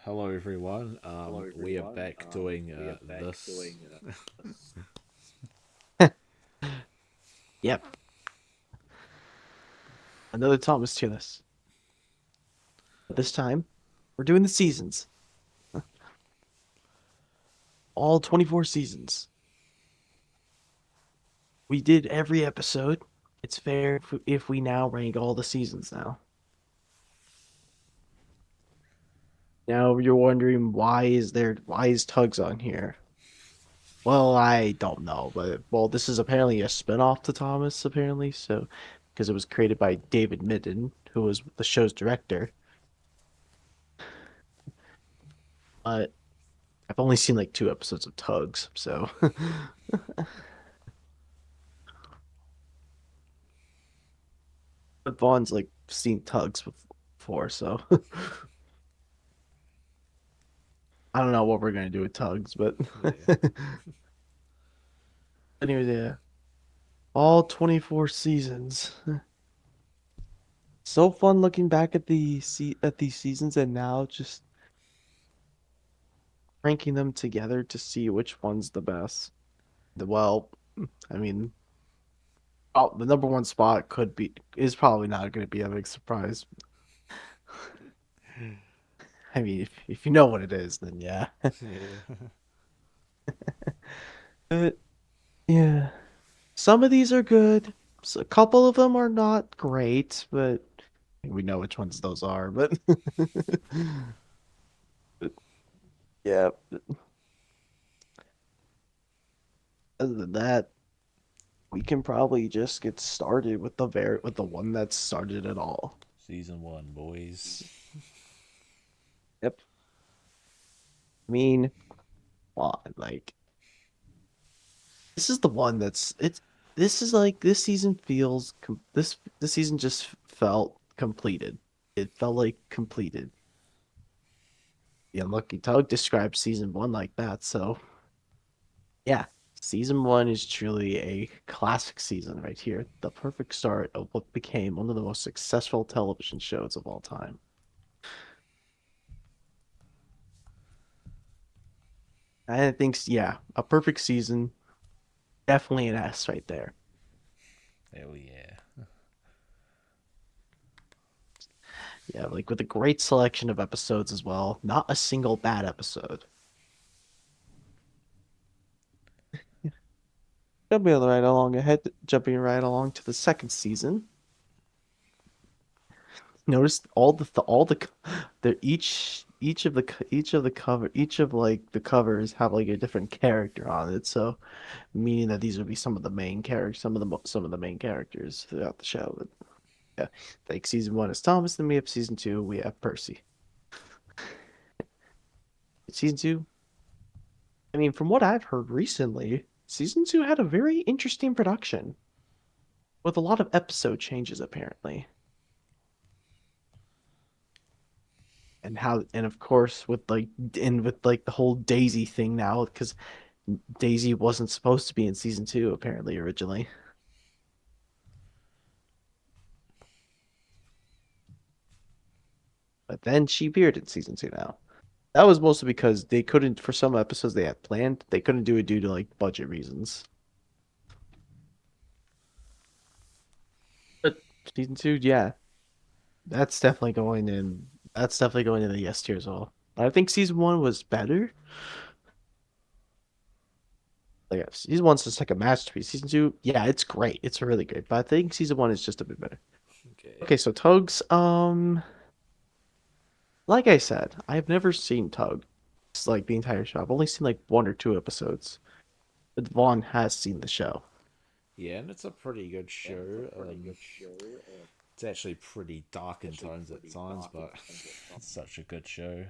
Hello everyone. We are back doing this. Yep, another Thomas to this. But this time, we're doing the seasons. All 24 seasons. We did every episode. It's fair if we now rank all the seasons now. Now you're wondering why is Tugs on here? Well, I don't know, but this is apparently a spin-off to Thomas, apparently, so because it was created by David Midden, who was the show's director. But I've only seen like two episodes of Tugs, so but Vaughn's like seen Tugs before, so I don't know what we're gonna do with Tugs, but Yeah. anyways, yeah, all 24 seasons. So fun looking back at these seasons and now just ranking them together to see which one's the best. Well, I mean, the number one spot is probably not going to be a big surprise. I mean, if you know what it is, then yeah. Yeah. But yeah, some of these are good. So a couple of them are not great, but we know which ones those are. But yeah, other than that, we can probably just get started with the one that started it all. Season 1, boys. Yep. I mean, come on, like this is the one that's it's this is like this season feels this season just felt completed. It felt like completed. The Unlucky Tug describes season one like that, so yeah. Season one is truly a classic season right here. The perfect start of what became one of the most successful television shows of all time. I think, yeah, a perfect season. Definitely an S right there. Hell yeah. Yeah, like with a great selection of episodes as well. Not a single bad episode. Jumping right along to the second season. Notice all the each of like the covers have like a different character on it. So meaning that these would be some of the main characters, some of the main characters throughout the show. But yeah, like season one is Thomas, then we have season two, we have Percy. Season two, I mean, from what I've heard recently, season two had a very interesting production with a lot of episode changes apparently. And of course with like the whole Daisy thing now because Daisy wasn't supposed to be in season two apparently originally, but then she appeared in season two now. That was mostly because they couldn't for some episodes they had planned they couldn't do it due to like budget reasons. But season two, yeah, that's definitely going in the yes tier as well. I think season one was better. Like season one's just like a masterpiece. Season two, yeah, it's great. It's really great. But I think season one is just a bit better. Okay. Okay, so Tugs, like I said, I've never seen Tug. It's like the entire show. I've only seen like one or two episodes. But Vaughn has seen the show. Yeah, and it's a pretty good show. It's actually pretty dark in tones at times, but it's such a good show.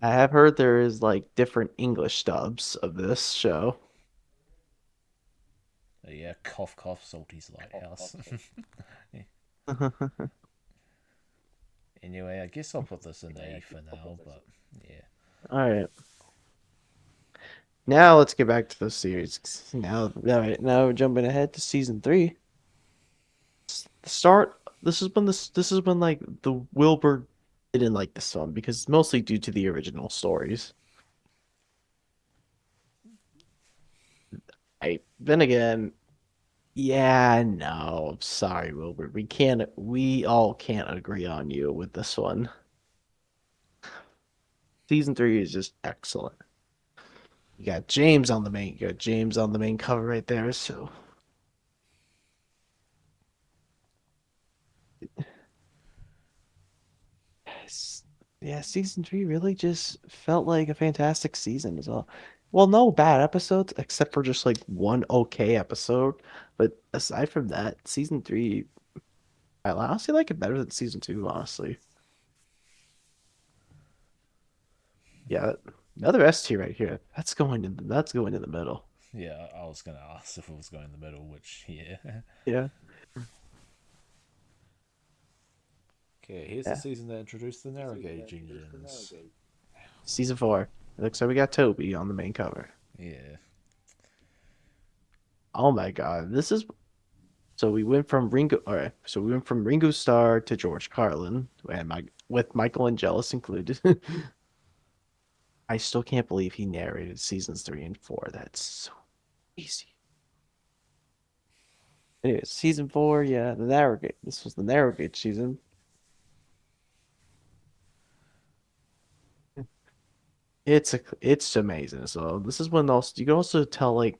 I have heard there is like different English dubs of this show. Yeah, cough cough, Salty's Lighthouse. Anyway, I guess I'll put this in A for now, but yeah. All right. Now let's get back to the series. Now, all right, now we're jumping ahead to season three. The start. This has been like the Wilbur didn't like this one because mostly due to the original stories. I then again, yeah, no, sorry, Wilbur. We all can't agree on you with this one. Season three is just excellent. You got James on the main cover right there, so s- yeah, season three really just felt like a fantastic season as well. Well, no bad episodes except for just like one okay episode. But aside from that, season three, I honestly like it better than season two, honestly. Yeah, another S tier right here. That's going in the middle. Yeah, I was gonna ask if it was going in the middle, which yeah. Yeah, Okay, here's the yeah. season that introduced the Narrowgage engines. Season four. It looks like we got Toby on the main cover. Yeah. Oh my God, this is so we went from Ringo. All right, so we went from Ringo Starr to George Carlin, and with Michael Angelis included. I still can't believe he narrated seasons three and four. That's so easy. Anyways, season four, yeah, the Narrowgate. This was the Narrowgate season. It's amazing. So this is when also you can also tell like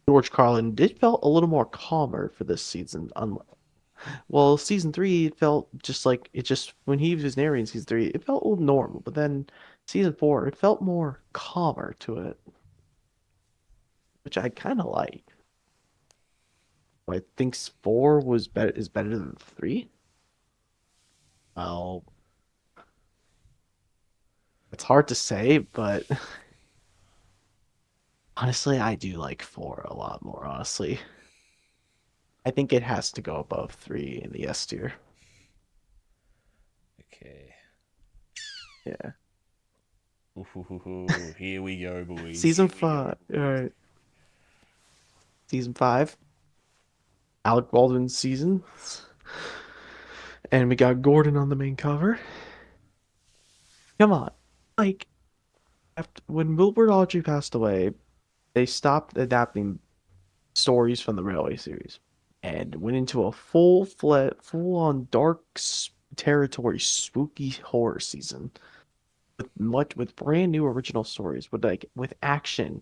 George Carlin did felt a little more calmer for this season. Well, season three it felt just like it just when he was narrating season three, it felt a little normal. But then season four, it felt more calmer to it, which I kind of like. I think four was better is better than three. Well, it's hard to say, but honestly, I do like four a lot more. Honestly, I think it has to go above three in the S tier. Okay. Yeah. Ooh, here we go, boys. Season five. All right. Season five. Alec Baldwin's season. And we got Gordon on the main cover. Come on. Like, after, when Wilbur Audrey passed away, they stopped adapting stories from the Railway series and went into a full on dark territory, spooky horror season with brand new original stories with action,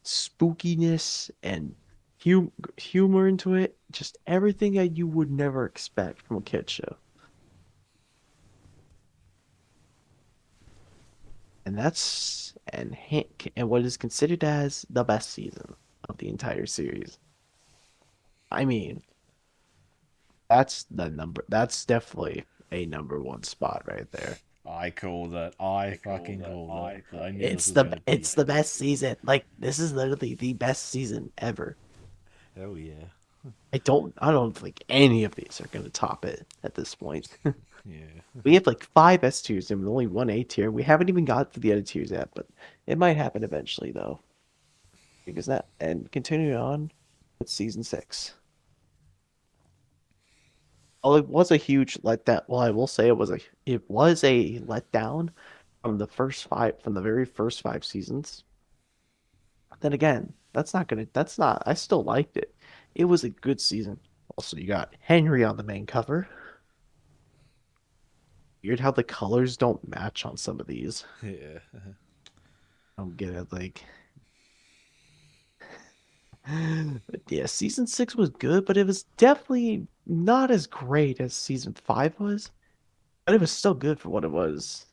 spookiness, and humor into it. Just everything that you would never expect from a kid show. And what is considered as the best season of the entire series. I mean, that's definitely a number one spot right there. I called it. I fucking called it. I knew this was gonna be. It's the best season. Like this is literally the best season ever. Oh yeah. I don't think any of these are gonna top it at this point. Yeah. We have like five S tiers and only one A tier. We haven't even got to the other tiers yet, but it might happen eventually though. Because that and continuing on with season six. Oh, it was a huge letdown. Well, I will say it was a letdown from the very first five seasons. Then again, that's not I still liked it. It was a good season. Also, you got Henry on the main cover. Weird how the colors don't match on some of these. Yeah. I don't get it. Like, but yeah, season six was good, but it was definitely not as great as season five was. But it was still good for what it was.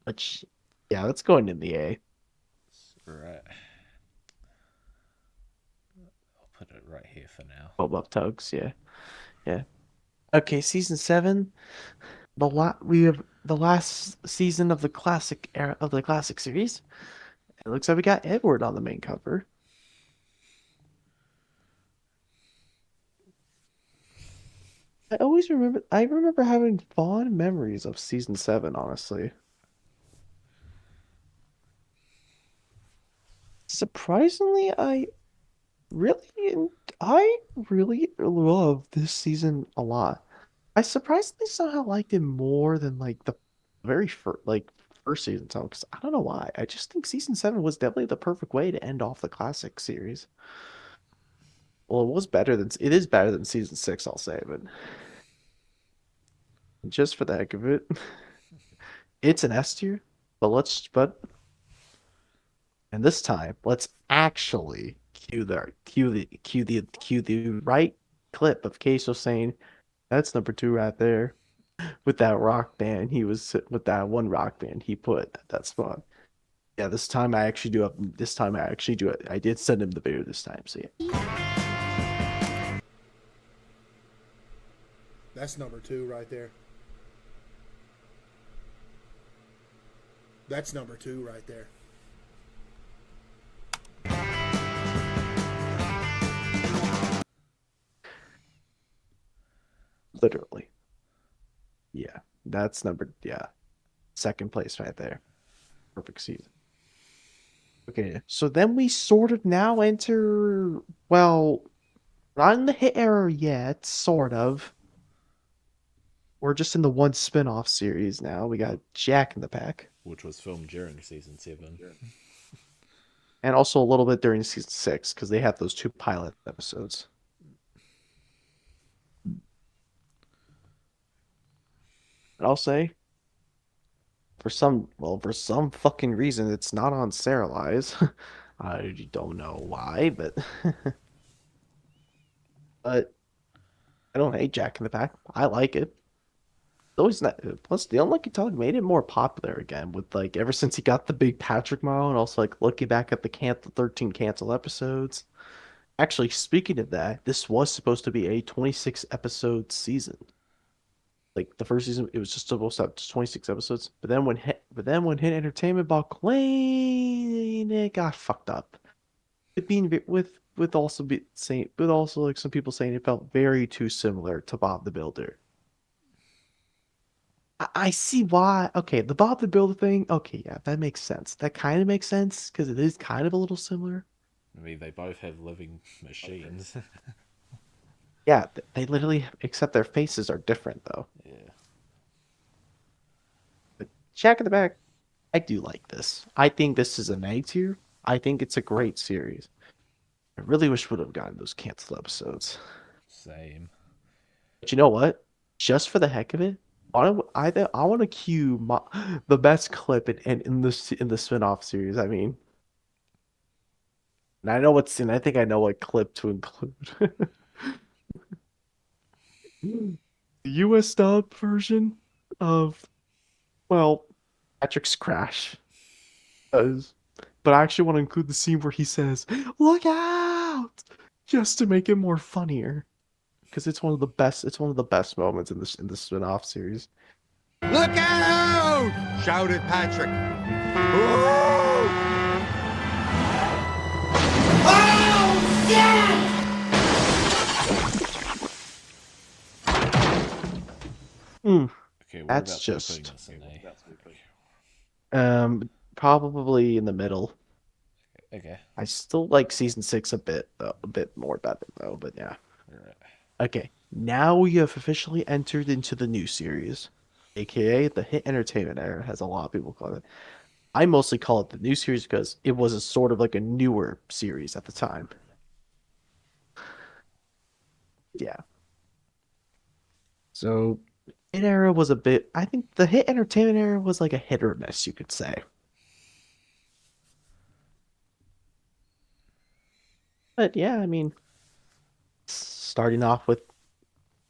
Which, yeah, let's go into the A. Right. I'll put it right here for now. Bob Up Tugs, yeah. Yeah. Okay, season seven. We have the last season of the classic era of the classic series. It looks like we got Edward on the main cover. I remember having fond memories of season seven, honestly. Surprisingly, really I really love this season a lot. I surprisingly somehow liked it more than like the very first season tone because I don't know why. I just think season 7 was definitely the perfect way to end off the classic series. Well, it is better than season 6, I'll say, but just for the heck of it, it's an S tier. But and this time let's actually cue the right clip of Queso saying that's number 2 right there with that rock band with that one rock band he put at that spot. Yeah, this time I actually do it. I did send him the video this time, so yeah. That's number two right there. That's number two right there. Literally. Yeah. Yeah. Second place right there. Perfect season. Okay, so then we sort of now enter, well, not in the hit era yet, sort of. We're just in the one spin-off series now. We got Jack in the Pack. which was filmed during season 7. And also a little bit during season 6, because they have those 2 pilot episodes. And I'll say, for some fucking reason, it's not on Serialize. I don't know why, but but I don't hate Jack in the Pack. I like it. It's always not. Plus, the Unlucky Dog made it more popular again with like ever since he got the big Patrick model, and also like looking back at the 13 cancel episodes. Actually, speaking of that, this was supposed to be a 26 episode season. Like the first season, it was just supposed to have 26 episodes. But then when Hit Entertainment bought Clayton, it got fucked up. It being with also be saying, but also like some people saying it felt very too similar to Bob the Builder. I see why. Okay, the Bob the Builder thing. Okay, yeah, that makes sense. That kind of makes sense because it is kind of a little similar. I mean, they both have living machines. Yeah, they literally, except their faces are different though. Yeah, But Jack in the Back, I do like this. I think this is an A tier. I think it's a great series. I really wish we would have gotten those canceled episodes. same. But you know what? Just for the heck of it, I want to cue the best clip in the spin-off series. I mean, and I think I know what clip to include. The US dub version of, well, Patrick's crash. Does. But I actually want to include the scene where he says, "Look out!" just to make it more funnier. Because it's one of the best moments in the spin-off series. Look out! Shouted Patrick. Ooh! Oh, shit! Mm, Okay, that's whereabouts are we putting just this in A? probably in the middle. Okay, I still like season 6 a bit though, a bit more better though, but yeah. alright. Okay, now we have officially entered into the new series, aka the Hit Entertainment era, as a lot of people call it. I mostly call it the new series because it was a sort of like a newer series at the time. Yeah. So Hit era was a bit. I think the Hit Entertainment era was like a hit or miss, you could say. But yeah, I mean, starting off with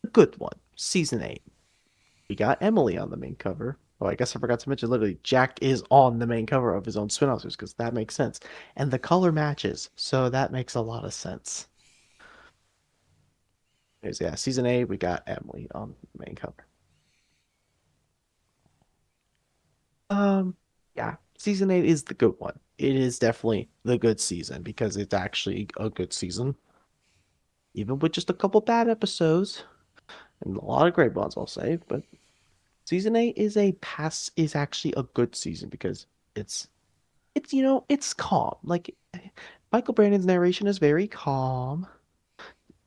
a good one, season 8. We got Emily on the main cover. Oh, I guess I forgot to mention, literally, Jack is on the main cover of his own spin-off series because that makes sense. And the color matches, so that makes a lot of sense. Anyways, yeah, season 8, we got Emily on the main cover. Um, yeah, season 8 is the good one. It is definitely the good season because it's actually a good season, even with just a couple bad episodes and a lot of great ones, I'll say. But season 8 is actually a good season because it's it's calm. Like Michael Brandon's narration is very calm.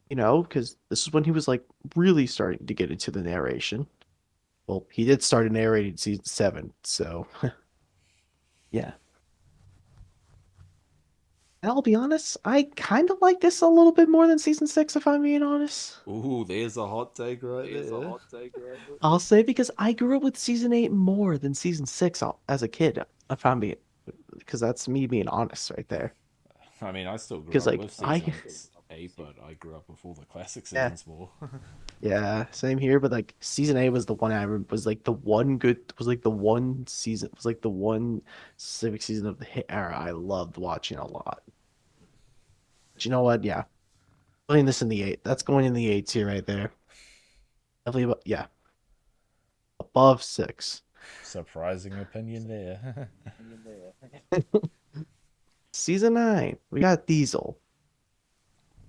because this is when he was like really starting to get into the narration. Well, he did start narrating season 7, so yeah. And I'll be honest, I kind of like this a little bit more than season 6, if I'm being honest. Ooh, there's a hot take right there. I'll say because I grew up with season 8 more than season 6 as a kid, if I'm being, because that's me being honest right there. I mean, I still grew Because up like with I, season 8, but I grew up with all the classic yeah, seasons more. yeah, same here. But like season 8 was the one I remember was like the one good was like the one season was like the one specific season of the hit era I loved watching a lot. But you know what? Yeah, putting this in the 8. That's going in the 8 tier right there. Definitely, yeah, above 6. Surprising opinion there. Season 9, we got Diesel.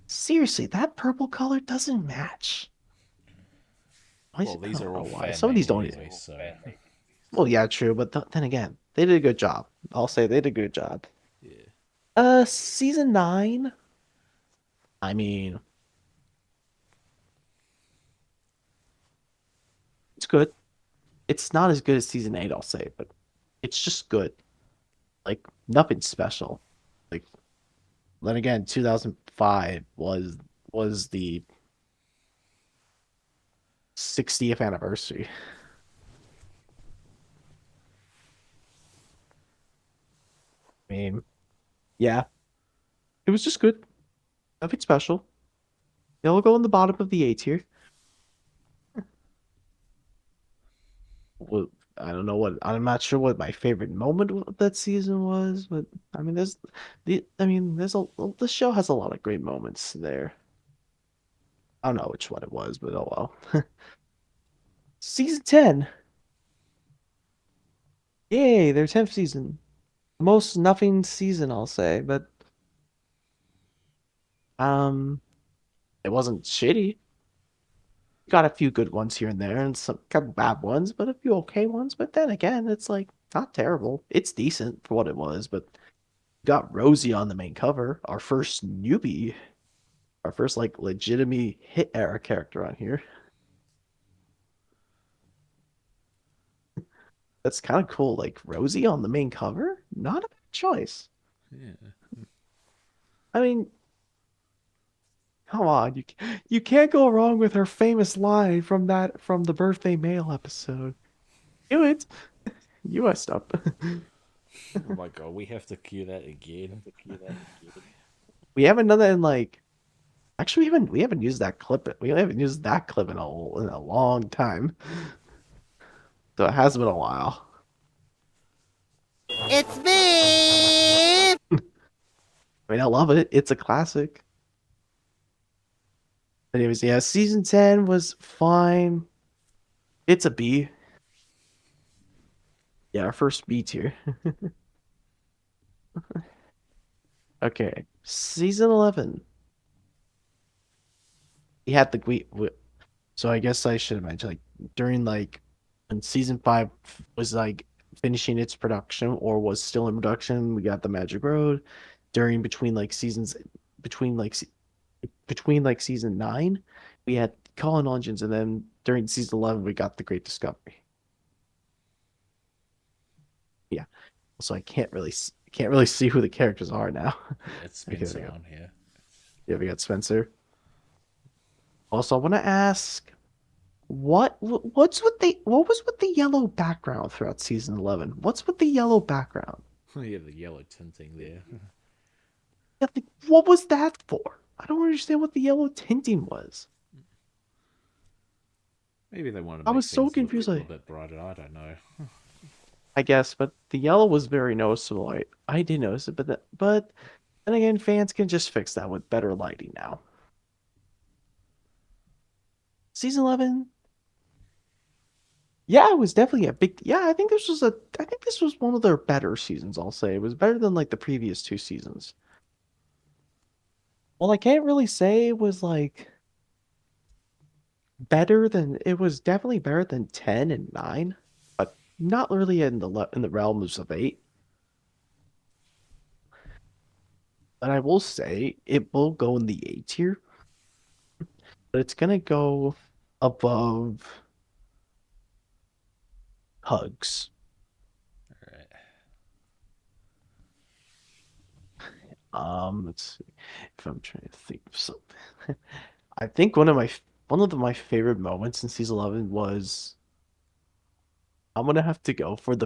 Seriously, that purple color doesn't match. I Well, these don't are know all why. fan Some of made these don't. anyway, so Well, yeah, true, but then again, they did a good job. I'll say they did a good job. yeah. Season 9. I mean, it's good. It's not as good as season 8, I'll say, but it's just good. Like nothing special. Like then again, 2005 was the 60th anniversary. I mean, yeah, it was just good. Nothing special. It'll go in the bottom of the A tier. Well, I don't know what I'm not sure what my favorite moment of that season was, but I mean, there's the show has a lot of great moments there. I don't know which one it was, but oh well. Season 10. Yay, their 10th season. Most nothing season, I'll say, but um, it wasn't shitty. Got a few good ones here and there, and some couple bad ones, but a few okay ones. But then again, it's like not terrible. It's decent for what it was, but got Rosie on the main cover, our first newbie, our first like legitimate hit era character on here. That's kind of cool. Like Rosie on the main cover, not a bad choice. Yeah. I mean, come on, you can't go wrong with her famous line from the birthday mail episode. Do it, you messed up. Oh my god, we have to cue that again. We haven't done that in like actually we haven't used that clip. We haven't used that clip in a long time. So it has been a while. It's me! I mean, I love it. It's a classic. Anyways, yeah, season 10 was fine. It's a B. Yeah, our first B tier. Okay, season 11. We had so I guess I should have mentioned like during like when season 5 was like finishing its production or was still in production, we got the Magic Road. During between like seasons between like between like season 9, we had Colin Engines, and then during season 11 we got the Great Discovery. Yeah. So I can't really see who the characters are now. Yeah, it's Okay, Spencer on here. yeah, we got Spencer. Also, I want to ask, what was with the yellow background throughout season 11? What's with the yellow background? Yeah, the yellow tinting there. Yeah, like, what was that for? I don't understand what the yellow tinting was. Maybe they want to I make was so things look a confused. little bit brighter. I don't know. I guess, but the yellow was very noticeable. I did notice it, but then again, fans can just fix that with better lighting now. Season 11, yeah, it was definitely a big. Yeah, I think this was one of their better seasons. I'll say it was better than like the previous 2 seasons. Well, I can't really say it was like better than it was definitely better than 10 and 9, but not really in the realms of 8. But I will say it will go in the A tier but it's gonna go above Tugs. Alright. Let's see if I'm trying to think of something. I think one of my favorite moments in season 11 was I'm gonna have to go for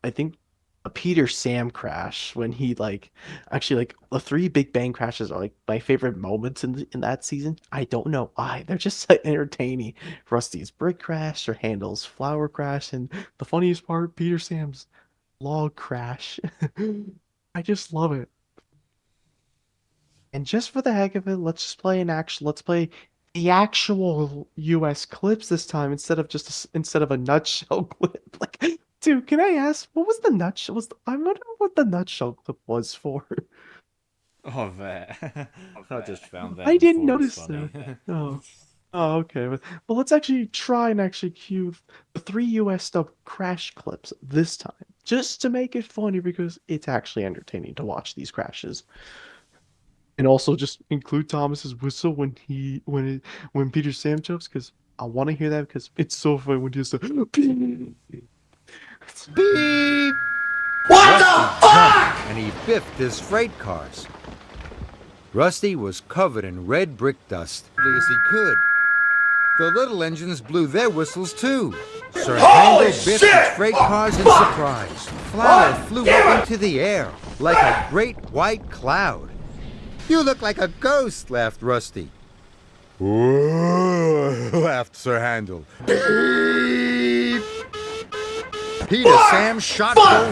I think a Peter Sam crash when he actually like the three Big Bang crashes are like my favorite moments in that season. I don't know why. They're just so entertaining. Rusty's brick crash or Handel's flower crash, and the funniest part, Peter Sam's log crash. I just love it. And just for the heck of it, let's play the actual US clips this time instead of a nutshell clip. Like, dude, can I ask what was the nutshell I wonder what the nutshell clip was for. Oh, that. I just found that I and didn't thought it was notice funny. that. Oh. Oh, okay. But let's actually try and actually cue the three US dub crash clips this time. Just to make it funny because it's actually entertaining to watch these crashes. And also just include Thomas's whistle when Peter Sam jumps because I want to hear that because it's so funny when he just Beep! What Rusty the fuck? jumped and he biffed his freight cars. Rusty was covered in red brick dust as he could. The little engines blew their whistles too. Sir Holy Handel biffed shit! his freight cars in surprise. Flour flew up into the air like a great white cloud. You look like a ghost, laughed Rusty. Whoa, laughed Sir Handel. Beep! Peter Sam shot forward. He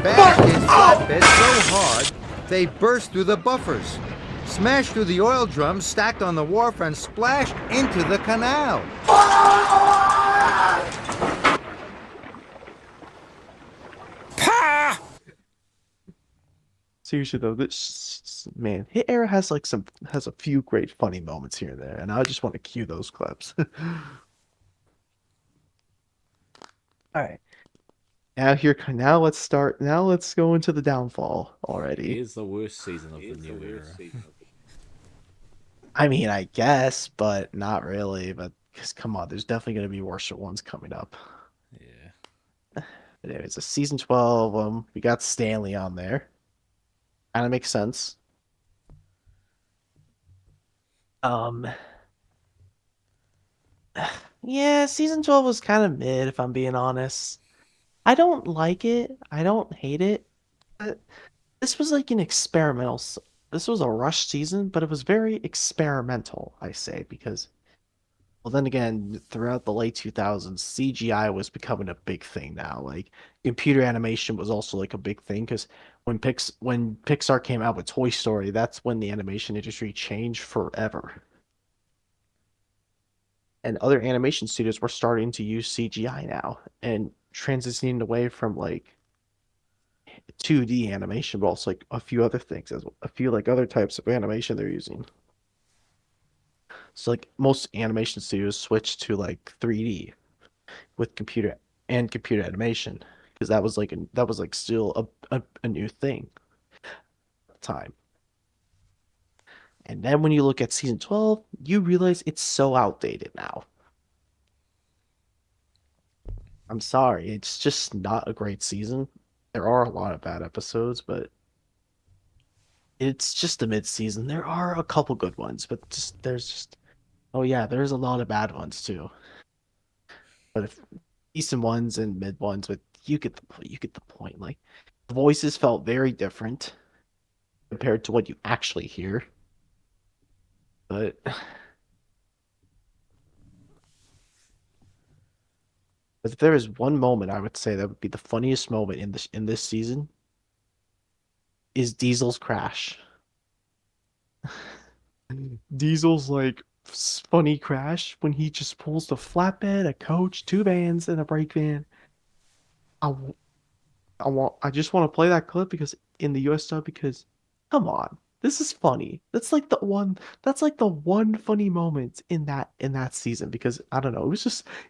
bashed his flatbed so hard they burst through the buffers, smashed through the oil drums stacked on the wharf, and splashed into the canal. Pa! seriously though, this man, Hit Era has a few great funny moments here and there, and I just want to cue those clips. All right. Now let's start. Now let's go into the downfall already. Here's the worst season of the new era. I mean, I guess, but not really. But because come on, there's definitely going to be worse ones coming up. Yeah. But anyways, a season 12. We got Stanley on there. Kind of makes sense. Um, yeah, season 12 was kind of mid, if I'm being honest. I don't like it. I don't hate it. But this was like an experimental. This was a rush season, but it was very experimental, I say, because, well, then again, throughout the late 2000s, CGI was becoming a big thing now. Like, computer animation was also like a big thing because when Pixar came out with Toy Story, that's when the animation industry changed forever. And other animation studios were starting to use CGI now and transitioning away from like 2D animation, but also like a few other things as well, a few like other types of animation they're using. So like most animation studios switched to like 3D with computer animation because that was like still a new thing at the time. And then when you look at season 12, you realize it's so outdated now. I'm sorry, it's just not a great season. There are a lot of bad episodes, but it's just a mid-season. There are a couple good ones, but there's just oh yeah, there's a lot of bad ones too. But if decent ones and mid ones, but you get the point. Like the voices felt very different compared to what you actually hear. But if there is one moment I would say that would be the funniest moment in this season is Diesel's crash. Diesel's like funny crash when he just pulls the flatbed, a coach, two vans, and a brake van. I, I just want to play that clip because in the US dub because come on. This is funny. That's like the one funny moment in that season because I don't know,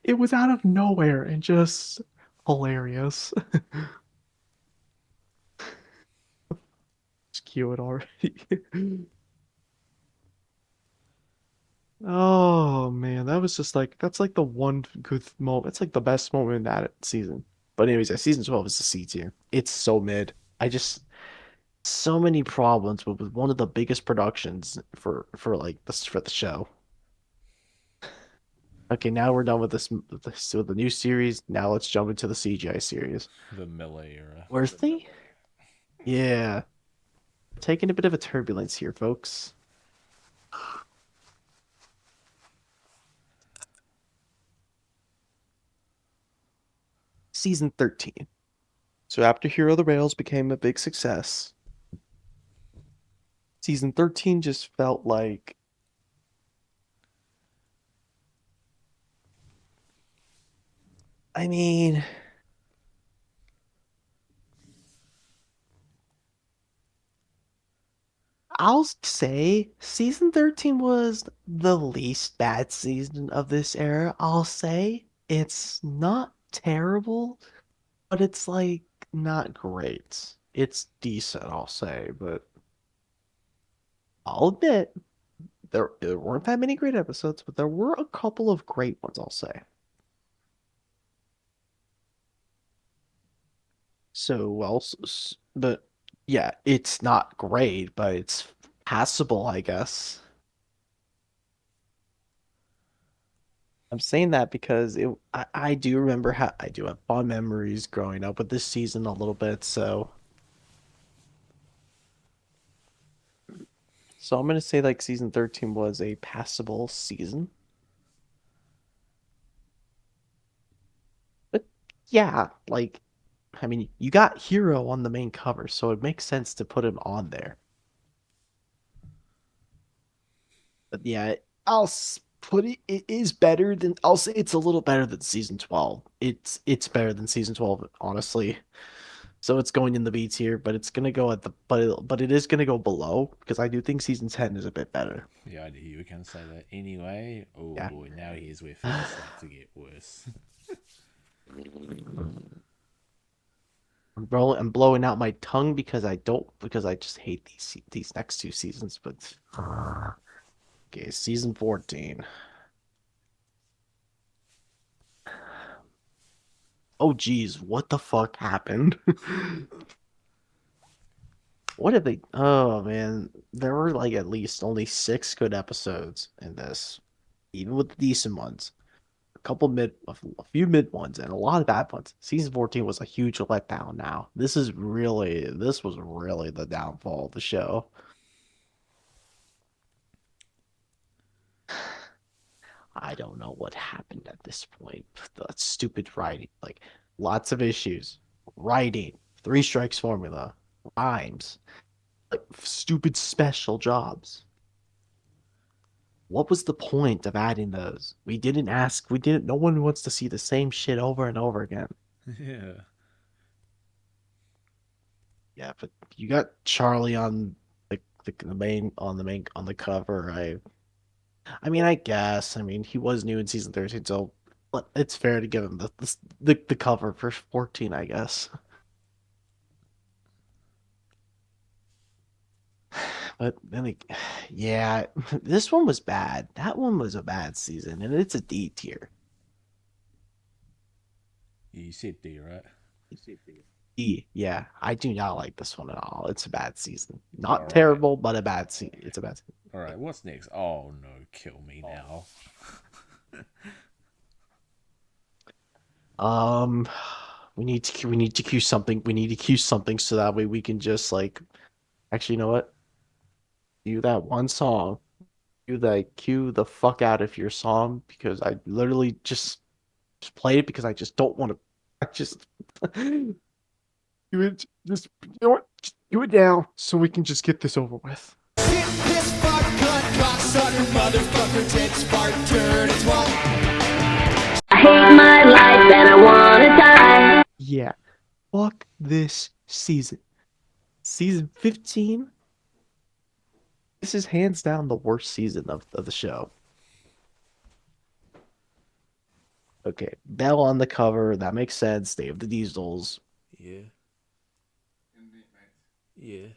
it was out of nowhere and just hilarious. Just cue it already. Oh man, that was just like that's like the one good moment. It's like the best moment in that season. But anyways, yeah, season 12 is the C tier. It's so mid. I just so many problems with one of the biggest productions for like this for the show. Okay, now we're done with the new series. Now let's jump into the CGI series. The Miller era. Worthy? Yeah, taking a bit of a turbulence here, folks. Season 13. So after Hero the Rails became a big success, season 13 just felt like I mean, I'll say season 13 was the least bad season of this era. I'll say it's not terrible, but it's like not great. It's decent, I'll say, but I'll admit there weren't that many great episodes, but there were a couple of great ones, I'll say. So, well, but yeah, it's not great, but it's passable, I guess. I'm saying that because I do remember how I do have fond memories growing up with this season a little bit, so I'm gonna say like season 13 was a passable season. But yeah, like I mean, you got Hero on the main cover, so it makes sense to put him on there. But yeah, put it. It is better than. I'll say it's a little better than season 12. It's better than season 12, honestly. So it's going in the B tier, but it's gonna go at the but it is gonna go below because I do think season 10 is a bit better. Yeah, I knew you were going to say that anyway. Oh Yeah. boy, now here's where things start to get worse. I'm blowing out my tongue because I just hate these next two seasons. But okay, season 14. Oh geez, what the fuck happened? What did they? Oh man, there were like at least only 6 good episodes in this, even with the decent ones. A few mid ones, and a lot of bad ones. Season 14 was a huge letdown. Now this was really the downfall of the show. I don't know what happened at this point. The stupid writing, like lots of issues. Writing, three strikes formula, rhymes, like stupid special jobs. What was the point of adding those? No one wants to see the same shit over and over again. Yeah. Yeah, but you got Charlie on the main on the cover. I mean, I guess. I mean, he was new in season 13, so it's fair to give him the cover for 14, I guess. But then, yeah, this one was bad. That one was a bad season, and it's a D tier. You said D, right? D, yeah, I do not like this one at all. It's a bad season. Not All right. terrible, but a bad season. It's a bad season. All right, what's next? Oh no, kill me now. Um, we need to cue something. We need to cue something so that way we can just like actually, you know what? Do that one song. Cue the fuck out of your song because I literally just play it because I just don't want to. I just do it. Just you know what? Just do it now so we can just get this over with. This fuck cunt cocksucker motherfucker tit spark turd it's what I hate my life and I wanna die. Yeah, fuck this season. Season 15. This is hands down the worst season of the show. Okay, Belle on the cover, that makes sense. They have the Diesels. Yeah. Yeah.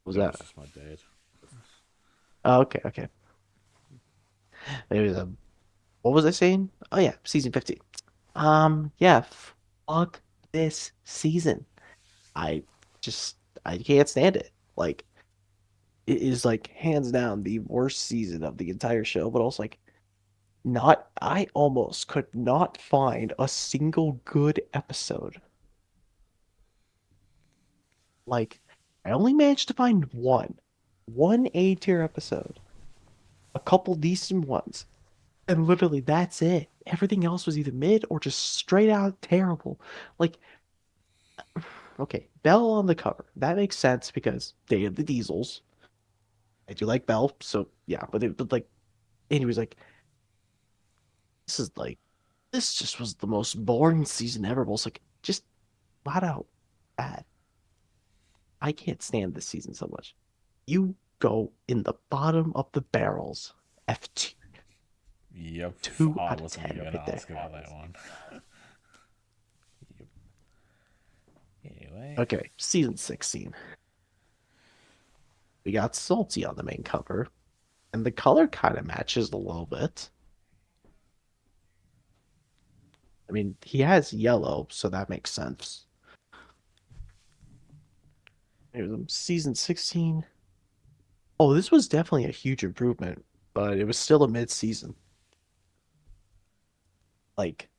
Was That was that? just my dad. Oh, okay, okay. There's a. What was I saying? Oh yeah, season 15. Yeah, fuck this season. I just I can't stand it. Like it is like hands down the worst season of the entire show, but also like not I almost could not find a single good episode. Like I only managed to find one A tier episode, a couple decent ones, and literally that's it. Everything else was either mid or just straight out terrible. Like, okay, Bell on the cover. That makes sense because Day of the Diesels. I do like Bell, so yeah, but like and he was like, this is like this just was the most boring season ever. But it's like just flat out bad. I can't stand this season so much. You go in the bottom of the barrels. F2 Yep. I out of wasn't 10 even right gonna there. ask about that one. Yep. Anyway. Okay, season 16. We got Salty on the main cover, and the color kind of matches a little bit. I mean, he has yellow, so that makes sense. Season 16. Oh, this was definitely a huge improvement, but it was still a mid-season. Like,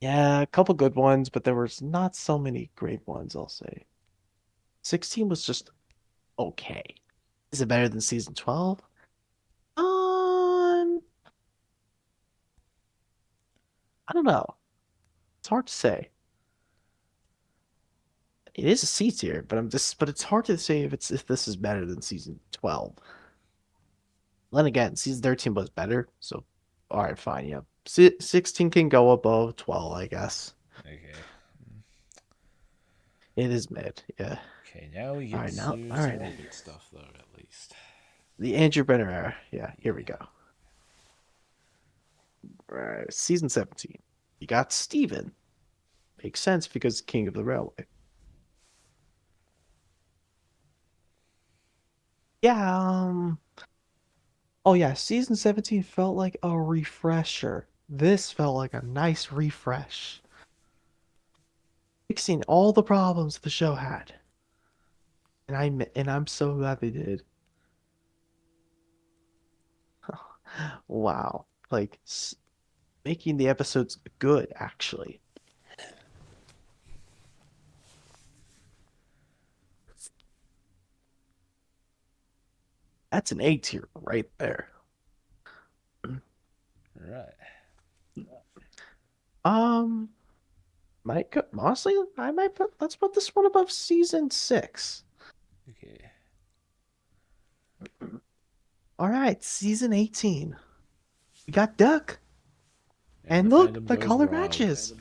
yeah, a couple good ones, but there was not so many great ones, I'll say. 16 was just okay. Is it better than season 12? I don't know. It's hard to say. It is a C tier, but it's hard to say if this is better than season 12. Then again, season 13 was better, so all right, fine, yeah. 16 can go above 12, I guess. Okay. It is mid, yeah. Okay, now we All get right, now, to all some right. of the good stuff, though, at least. The Andrew Brenner era. Yeah, here we go. All right, season 17. You got Steven. Makes sense because King of the Railway. Yeah, oh yeah, season 17 felt like a refresher. This felt like a nice refresh. Fixing all the problems the show had. And I'm so glad they did. Wow. Like making the episodes good actually. That's an A tier right there. Right. Um might go, honestly, I might let's put this one above season 6. Okay. All right, season 18. We got Duck. And And the look, fandom the goes color wild. matches.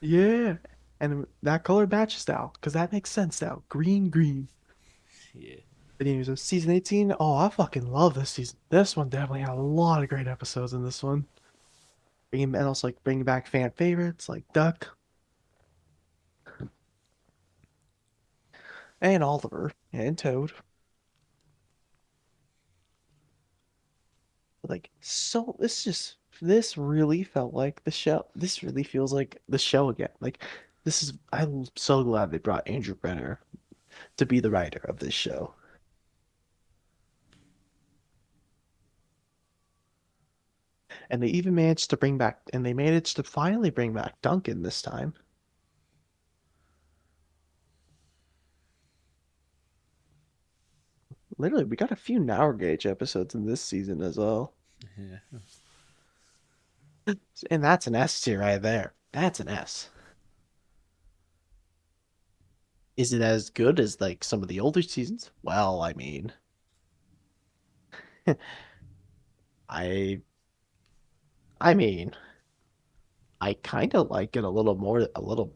Yeah. And that color matches now, because that makes sense now. Green, green. Yeah. Anyways, so season 18. Oh, I fucking love this season. This one definitely had a lot of great episodes in this one. And also like bringing back fan favorites like Duck and Oliver and Toad. Like so, this really felt like the show. This really feels like the show again. Like this is. I'm so glad they brought Andrew Brenner to be the writer of this show. And they even managed to bring back, and they managed to finally bring back Duncan this time. Literally, we got a few Now Gauge episodes in this season as well. Yeah. And that's an S tier right there. That's an S. Is it as good as like some of the older seasons? Well, I mean, I I mean, I kind of like it a little more.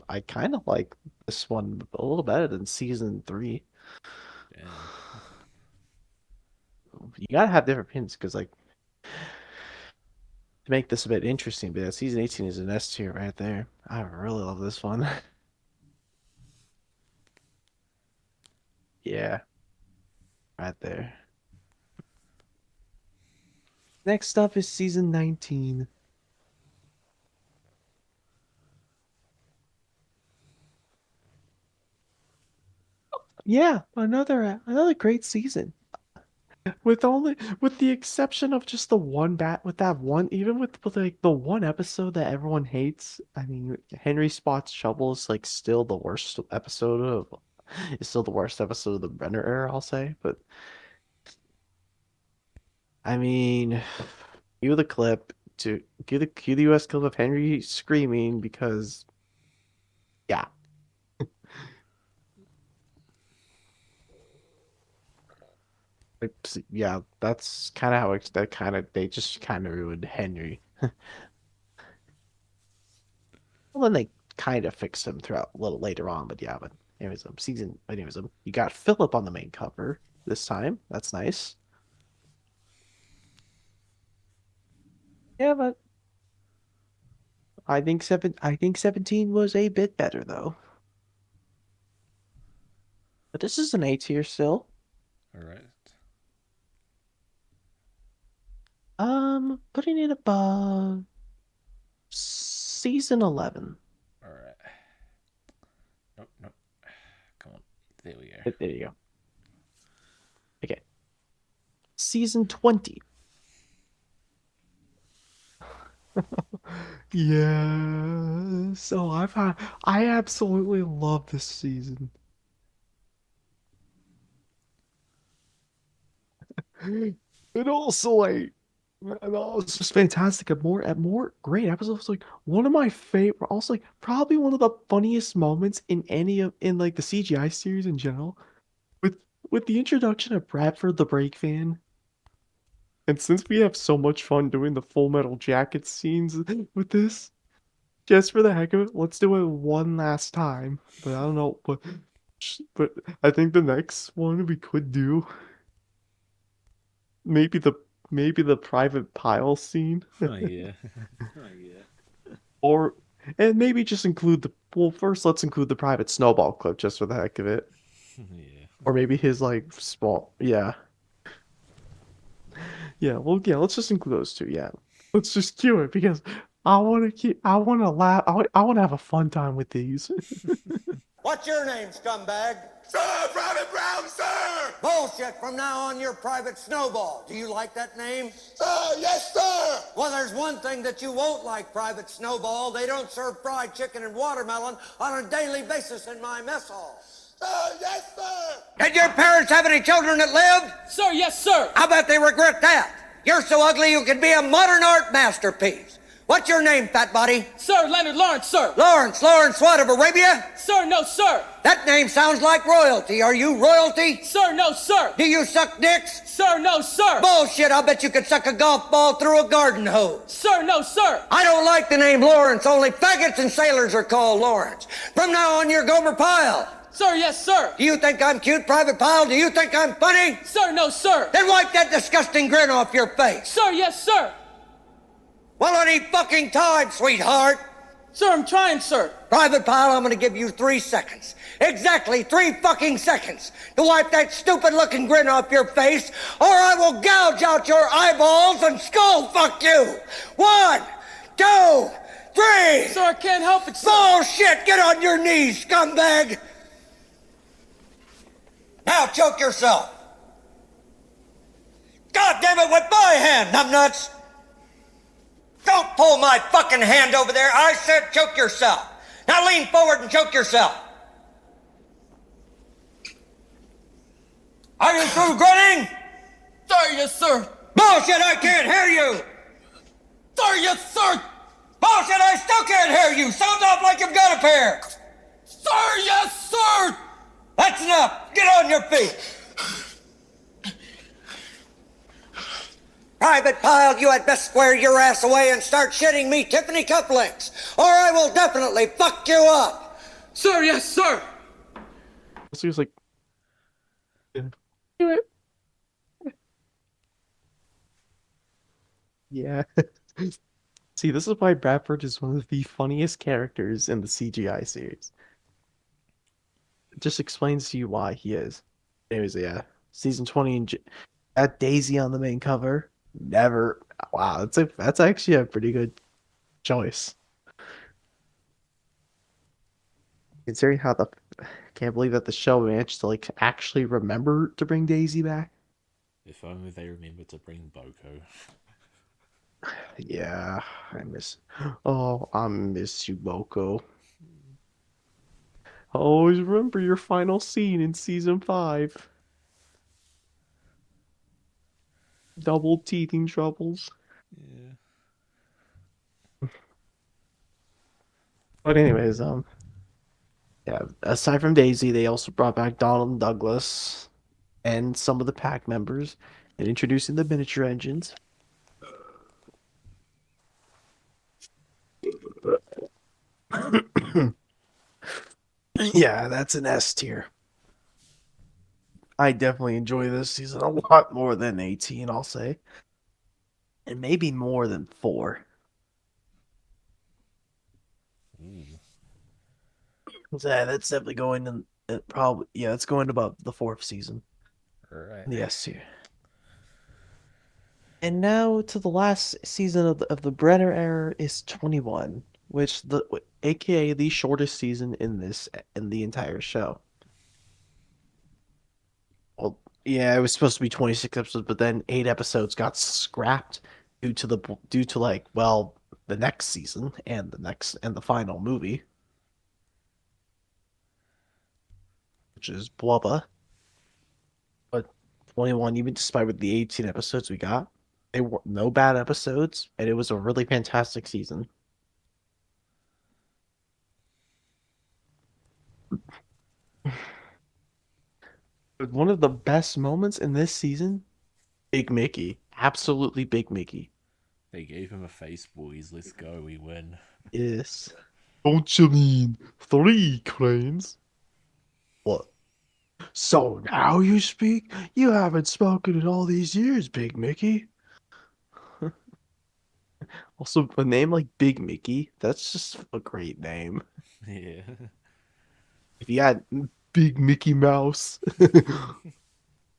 I kind of like this one a little better than season 3. Damn. You gotta have different opinions because, like, to make this a bit interesting, but season 18 is an S tier right there. I really love this one. Yeah, right there. Next up is season 19. Yeah, another great season. With the exception of just the one bat with that one, even with like the one episode that everyone hates. I mean, Henry Spot's Shovel is like still the worst episode of is still the worst episode of the Renner era, I'll say. But I mean, cue the clip to cue the US clip of Henry screaming because yeah. Yeah, that's kind of how they just kind of ruined Henry. Well, then they kind of fixed him throughout a little later on, but yeah, you got Philip on the main cover this time. That's nice. Yeah, but I think 17 was a bit better though. But this is an A tier still. All right. Putting it above season 11. All right. Nope. Nope. Come on. There we go. There you go. Okay. Season 20. Yeah. So I absolutely love this season. And also like it's just fantastic. More great episodes. Like one of my favorite, also like probably one of the funniest moments in like the CGI series in general, with with the introduction of Bradford the Brake Fan. And since we have so much fun doing the Full Metal Jacket scenes with this, just for the heck of it, let's do it one last time. But I don't know, but I think the next one we could do maybe the private pile scene. Oh yeah. Or and maybe just include first let's include the private snowball clip just for the heck of it. Yeah. Or maybe his like small yeah. Yeah, let's just include those two, yeah. Let's just cue it because I wanna laugh I wanna have a fun time with these. What's your name, scumbag? Sir, Private Brown, sir! Bullshit. From now on, you're Private Snowball. Do you like that name? Sir, yes, sir! Well, there's one thing that you won't like, Private Snowball. They don't serve fried chicken and watermelon on a daily basis in my mess hall. Sir, yes, sir! Did your parents have any children that lived? Sir, yes, sir. I bet they regret that. You're so ugly you could be a modern art masterpiece. What's your name, fat body? Sir, Leonard Lawrence, sir. Lawrence what, of Arabia? Sir, no, sir. That name sounds like royalty. Are you royalty? Sir, no, sir. Do you suck dicks? Sir, no, sir. Bullshit, I'll bet you could suck a golf ball through a garden hose. Sir, no, sir. I don't like the name Lawrence. Only faggots and sailors are called Lawrence. From now on, you're Gomer Pyle. Sir, yes, sir. Do you think I'm cute, Private Pyle? Do you think I'm funny? Sir, no, sir. Then wipe that disgusting grin off your face. Sir, yes, sir. Well, any fucking time, sweetheart. Sir, I'm trying, sir. Private Pyle, I'm gonna give you 3 seconds. Exactly 3 fucking seconds to wipe that stupid-looking grin off your face, or I will gouge out your eyeballs and skull fuck you. 1, 2, 3. Sir, I can't help it, sir. Bullshit! Get on your knees, scumbag! Now choke yourself. God damn it, with my hand, numbnuts! Don't pull my fucking hand over there. I said choke yourself. Now lean forward and choke yourself. Are you through grinning? Sir, yes, sir. Bullshit, I can't hear you. Sir, yes, sir. Bullshit, I still can't hear you. Sounds off like you've got a pair. Sir, yes, sir. That's enough. Get on your feet. Private Pyle, you had best square your ass away and start shitting me Tiffany cufflinks, or I will definitely fuck you up. Sir, yes, sir. So he was like do it. Yeah. See, this is why Bradford is one of the funniest characters in the CGI series. It just explains to you why he is. Anyways, yeah, season 20 and that Daisy on the main cover. Never. Wow, that's actually a pretty good choice. Considering how the can't believe that the show managed to like actually remember to bring Daisy back. If only they remembered to bring Boko. Yeah, I miss. Oh, I miss you, Boko. Always remember your final scene in season 5. Double teething troubles. Yeah. But anyways, yeah. Aside from Daisy, they also brought back Donald and Douglas and some of the pack members, and introducing the miniature engines. Yeah, that's an S tier. I definitely enjoy this season a lot more than 18, I'll say. And maybe more than 4. Ooh. Yeah, that's definitely going in probably yeah, that's going above the 4th season. Alright. The S tier. And now to the last season of the Brenner era is 21, which aka the shortest season in the entire show. Well, yeah, it was supposed to be 26 episodes, but then 8 episodes got scrapped due to like, well, the next season and the final movie, which is Blubba. But 21, even despite with the 18 episodes we got, they were no bad episodes, and it was a really fantastic season. But one of the best moments in this season, Big Mickey. Absolutely Big Mickey. They gave him a face, boys. Let's go. We win. Yes. Don't you mean 3 cranes? What? So now you speak? You haven't spoken in all these years, Big Mickey. Also, a name like Big Mickey, that's just a great name. Yeah. If you had Big Mickey Mouse. I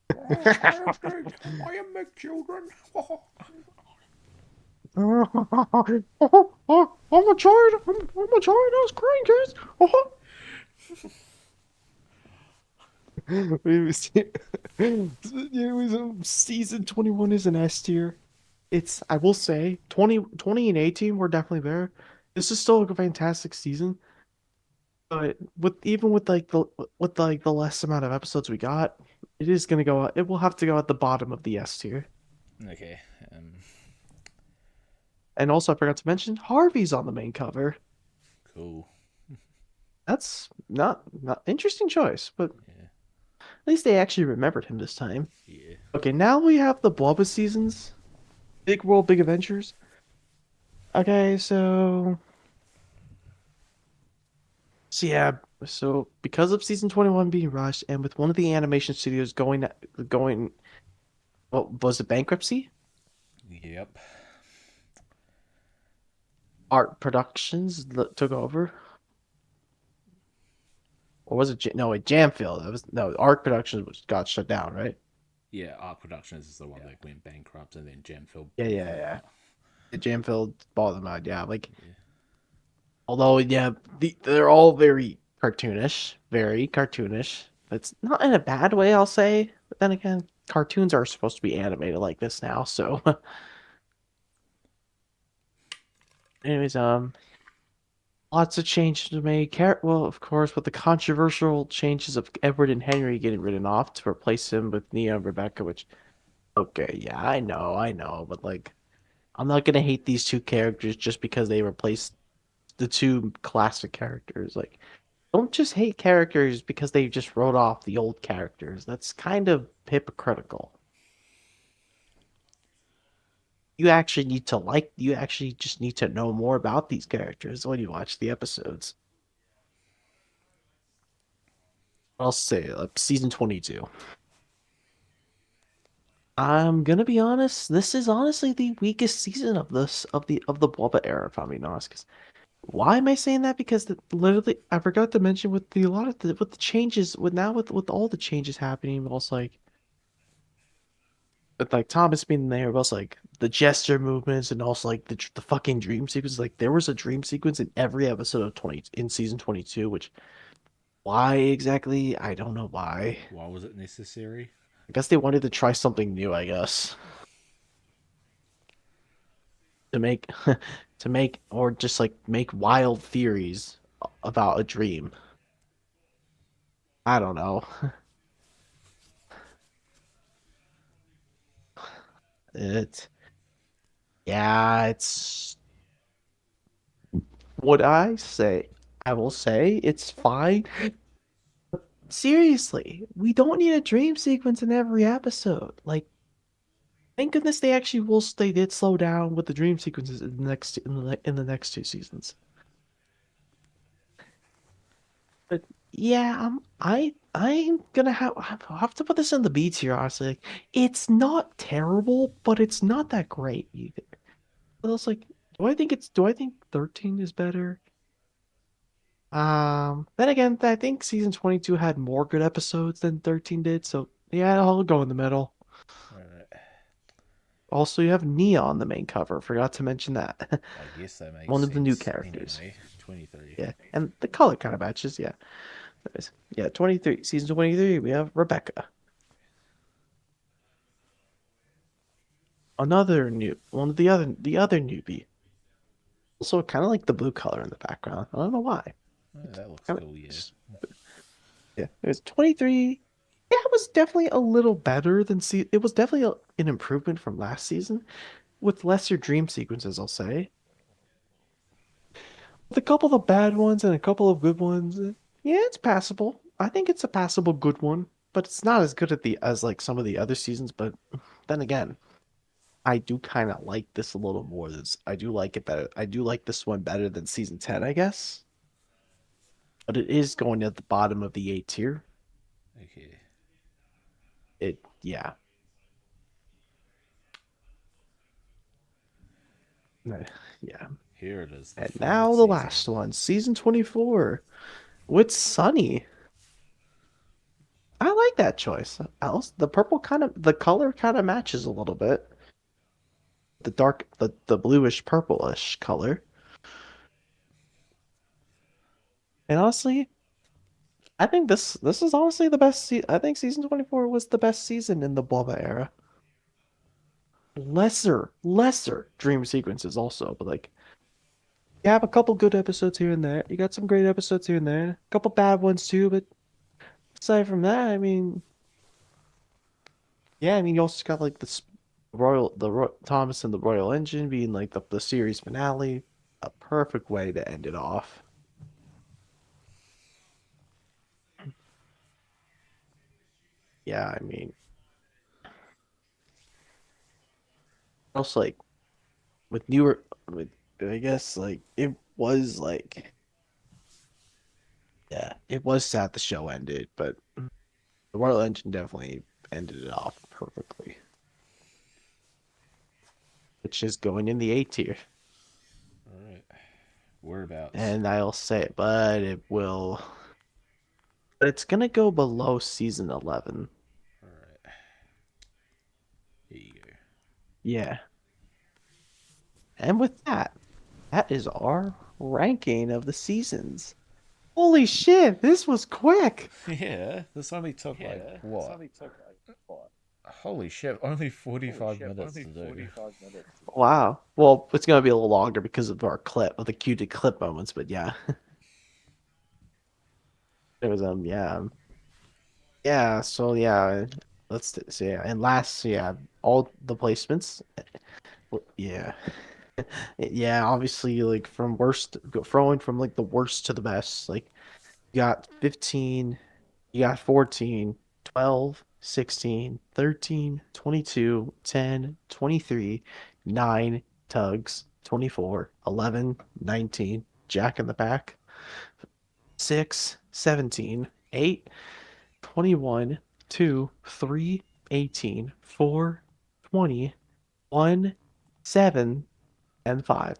am my children. I'm a giant. I'm a giant ass crane, kids. Season 21 is an S tier. It's I will say 20 and 18 were definitely there. This is still a fantastic season, but with like the less amount of episodes we got, it is gonna go. It will have to go at the bottom of the S tier. Okay. And also, I forgot to mention Harvey's on the main cover. Cool. That's not interesting choice, but Yeah. at least they actually remembered him this time. Yeah. Okay, now we have the Blubba seasons. Big World, Big Adventures. Okay, so yeah, so because of season 21 being rushed and with one of the animation studios going what was it, bankruptcy? Yep. Art Productions took over. Or was it no, wait, Jamfield. That was no, Art Productions got shut down, right? Yeah. Art Productions is the one that went bankrupt, and then Gemfield. Yeah. Jamfield bought them out, yeah. Like Yeah. although, yeah, they're all very cartoonish. It's not in a bad way, I'll say. But then again, cartoons are supposed to be animated like this now. So, anyways, lots of changes to make. Well, of course, with the controversial changes of Edward and Henry getting written off to replace him with Nia and Rebecca, which, okay, yeah, I know, but like, I'm not gonna hate these two characters just because they replaced the two classic characters. Like, don't just hate characters because they just wrote off the old characters. That's kind of hypocritical. You actually just need to know more about these characters when you watch the episodes. I'll say season 22. I'm gonna be honest, this is honestly the weakest season of the Boba era, if I'm being honest. 'Cause Why am I saying that? Because literally, I forgot to mention with the a lot of the with the changes with all the changes happening, also like with like Thomas being there, but also like the gesture movements and also like the fucking dream sequence. Like there was a dream sequence in every episode of 20 in season 22, which why exactly? I don't know why. Why was it necessary? I guess they wanted to try something new, I guess. To make to make or just like make wild theories about a dream. I don't know. It yeah, it's what I say. I will say it's fine. Seriously, we don't need a dream sequence in every episode. Like, thank goodness they did slow down with the dream sequences in the next two seasons. But yeah, I'm gonna have to put this in the B tier. Honestly, like, it's not terrible, but it's not that great either. But it's like, do I think 13 is better? Then again, I think season 22 had more good episodes than 13 did, so yeah, I'll go in the middle. Alright. Also, you have Nia on the main cover. Forgot to mention that. I guess that makes One of the new sense. characters. Anyway, 23. Yeah, and the color kind of matches. Yeah, anyways, yeah, 23, season 23. We have Rebecca. Another new one of the other newbie. Also, kind of like the blue color in the background. I don't know why. Oh, that looks Kinda, cool, yeah. yeah, it was 23. Yeah, it was definitely a little better than see. It was definitely an improvement from last season, with lesser dream sequences. I'll say, with a couple of the bad ones and a couple of good ones. Yeah, it's passable. I think it's a passable good one, but it's not as good as like some of the other seasons. But then again, I do kind of like this a little more. I do like it better. I do like this one better than season 10, I guess. But it is going at the bottom of the A tier. Okay. Yeah. Yeah. Here it is, the And final now the season. last one, season 24, with Sunny. I like that choice. Else, the color kind of matches a little bit. The bluish purplish color. And honestly, I think this is honestly the best. I think season 24 was the best season in the Boba era. Lesser dream sequences also, but like you have a couple good episodes here and there. You got some great episodes here and there. A couple bad ones too, but aside from that, I mean, yeah, I mean, you also got like Thomas and the Royal Engine being like the series finale, a perfect way to end it off. Yeah, I mean, also like with newer, with I guess like it was like, yeah, it was sad the show ended, but the Royal Engine definitely ended it off perfectly, which is going in the A tier. Alright. Whereabouts? And I'll say it, but it's gonna go below season 11. Alright. Here you go. Yeah. And with that, that is our ranking of the seasons. Holy shit, this was quick. Yeah, this only took like what? Holy shit, only 45 minutes to do. Wow. Well, it's gonna be a little longer because of our clip, of the cue to clip moments, but yeah. It was yeah. Yeah, so yeah, see, yeah. And last, yeah, all the placements. Yeah. Yeah, obviously like throwing from like the worst to the best. Like you got 15, you got 14, 12, 16, 13, 22, 10, 23, 9, Tugs, 24, 11, 19, Jack in the Back, 6, 17, 8, 21, 2, 3, 18, 4, 20, 1, 7, and 5.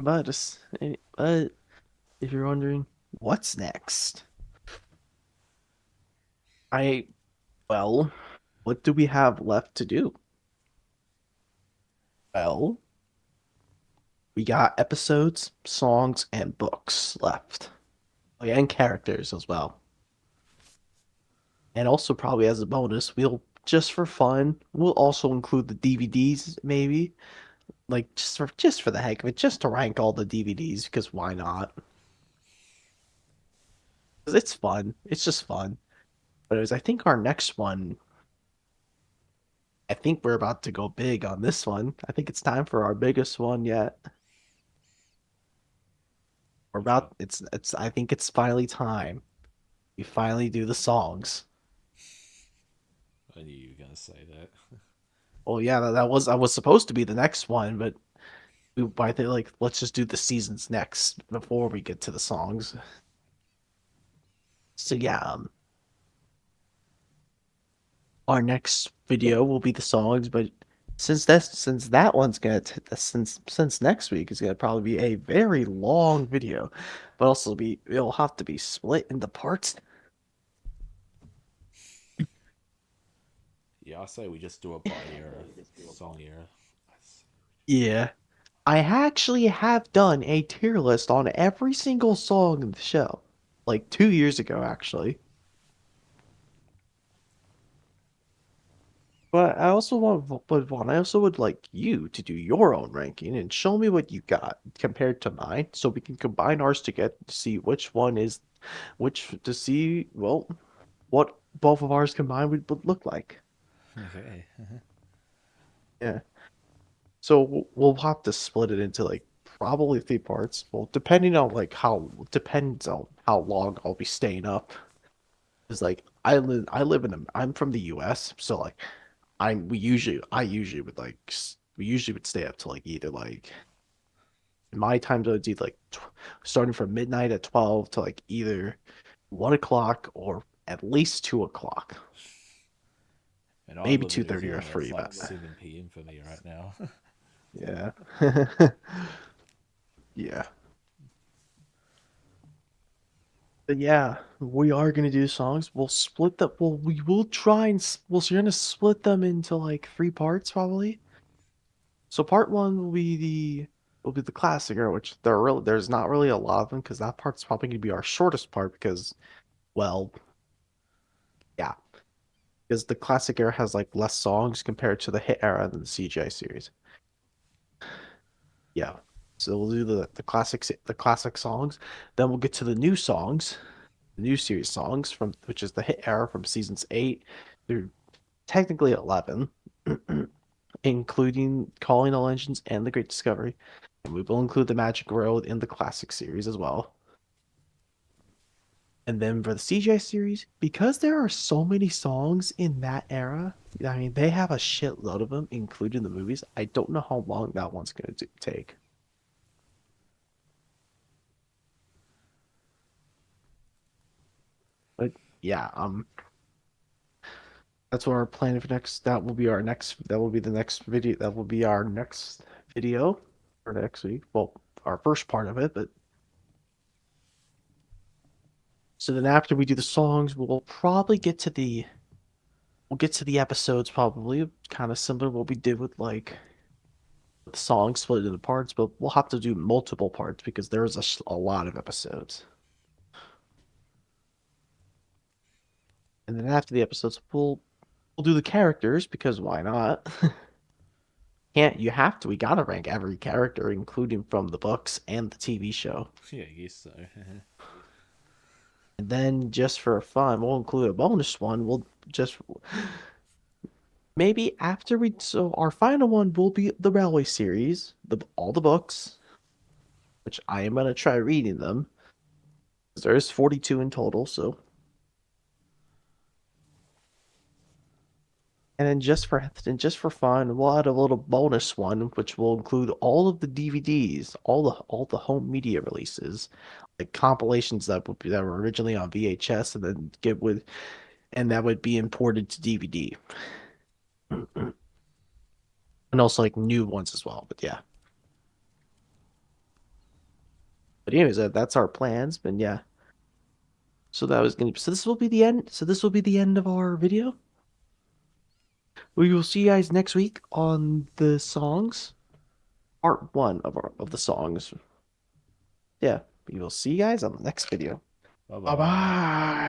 but if you're wondering what's next, I well, what do we have left to do? Well, we got episodes, songs, and books left. Oh, yeah, and characters as well. And also probably as a bonus, we'll just for fun, we'll also include the DVDs maybe. Like just for the heck of it, just to rank all the DVDs because why not? 'Cause it's fun. It's just fun. But I think our next one, I think we're about to go big on this one. I think it's time for our biggest one yet. We're about it's I think it's finally time. We finally do the songs. I knew you were gonna say that. Well, yeah, that was I was supposed to be the next one, but I think like let's just do the seasons next before we get to the songs. So yeah, our next video will be the songs, but since that one's gonna since next week is gonna probably be a very long video, but also it'll have to be split into parts. Yeah, I say we just do it by era, song era. Yeah. I actually have done a tier list on every single song in the show. Like 2 years ago, actually. But I also would like you to do your own ranking and show me what you got compared to mine, so we can combine ours to see which one is which to see what both of ours combined would look like. Okay. Yeah. So we'll have to split it into like probably 3 parts. Well, depending on like how depends on how long I'll be staying up. Cause like I live I'm from the U.S. So like I usually would we usually would stay up till like either like in my time zone it's either like starting from midnight at 12 to like either 1 o'clock or at least 2 o'clock, And I maybe live in New 2:30 or Zealand. It's 3, like but 7 p.m. for me right now. yeah. Yeah. But yeah, we are gonna do songs. We'll split them. Well, we will try and we're gonna split them into like 3 parts probably. So part one will be the classic era, which there's not really a lot of them because that part's probably gonna be our shortest part because well, yeah, because the classic era has like less songs compared to the hit era and the CGI series. Yeah. So we'll do the classic songs. Then we'll get to the new songs, the new series songs from which is the hit era from seasons 8 through technically 11, including Calling All Engines and The Great Discovery. And we will include the Magic Road in the classic series as well. And then for the CGI series, because there are so many songs in that era, I mean, they have a shitload of them, including the movies. I don't know how long that one's going to take. But yeah, that's what our plan for next. That will be our next. That will be the next video. That will be our next video for next week. Well, our first part of it, but so then after we do the songs, we'll probably get to the episodes probably kind of similar to what we did with like the songs split into parts, but we'll have to do multiple parts because there's a lot of episodes. And then after the episodes, we'll do the characters because why not? Can't you have to? We gotta rank every character, including from the books and the TV show. Yeah, I guess so. And then just for fun, we'll include a bonus one. We'll just maybe after we so our final one will be the Railway series, the all the books, which I am gonna try reading them. There's 42 in total, so and then just for fun, we'll add a little bonus one, which will include all of the DVDs, all the home media releases, like compilations that were originally on VHS, and then that would be imported to DVD, and also like new ones as well. But yeah, But anyways, that's our plans. But yeah. So that was gonna. So this will be the end. So this will be the end of our video. We will see you guys next week on the songs, part 1 of the songs. Yeah, we will see you guys on the next video. Bye Bye bye.